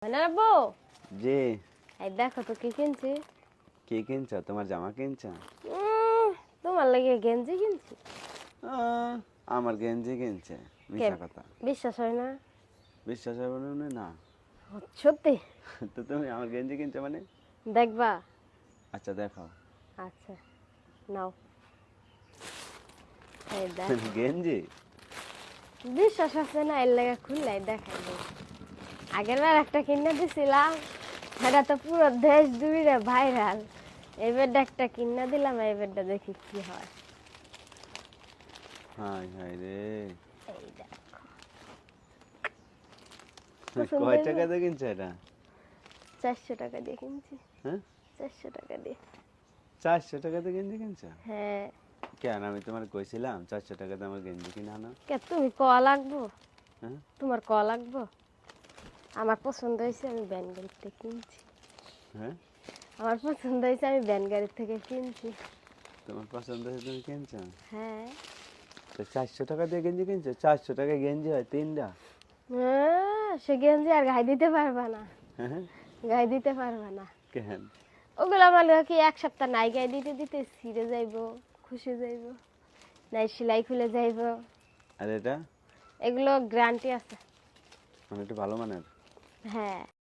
মানে আব্বু জি। এই দেখো তো কি কিনছি। কি কিনছো? তোমার জামা কিনছো? তোমার লাগে গেঞ্জি কিনছি। আমার গেঞ্জি কিনছে। মিশা কথা। বিশ্বাস হয় না? বিশ্বাস হবে না? সত্যি? তো তুমি আমার গেঞ্জি কিনছো মানে? দেখবা? আচ্ছা দেখাও। আচ্ছা নাও। এই দেখো। গেঞ্জি? বিশ্বাস আছে না? এর লাগে খুললাই দেখাই দেব। আগের বার একটা কিনে দিছিলাম, সেটা তো পুরো দেশ জুড়ে ভাইরাল। এবারটা একটা কিনে দিলাম, এবারটা দেখি কি হয়। হাই হাই রে। এই দেখো। কয় টাকা দিয়ে কিনছো এটা? 400 টাকা দিয়ে কিনছি। হ্যাঁ, 400 টাকা দিয়ে। 400 টাকা দিয়ে গেঞ্জি কিনছো? হ্যাঁ। কেন আমি তোমার কইছিলাম 400 টাকা দিয়ে আমার গেঞ্জি কিনে আনো? কে তুমি কয়া লাগবো? হ্যাঁ তোমার কয়া লাগবো? আমার পছন্দ হয়েছে, আমি ব্যান গাড়ির থেকে কিনছি। হ্যাঁ, আমার পছন্দ হয়েছে, আমি ব্যান গাড়ির থেকে কিনছি। তোমার পছন্দ হয়েছে তুমি কিনছো? হ্যাঁ। তো 400 টাকা দিয়ে গেঞ্জি কিনছো? 400 টাকা গেঞ্জি হয় তিনটা। সে গেঞ্জি আর গায়ে দিতে পারবা না। হ্যাঁ, গায়ে দিতে পারবা না। কেন? ওগুলো মানে কি এক সপ্তাহ নাই গায়ে দিতে দিতে ছিঁড়ে যাইবো, খুশি যাইবো, নাই সেলাই খুলে যাইবো। আর এটা এগুলো গ্যারান্টি আছে। মানে একটু ভালো মানের। হ্যাঁ।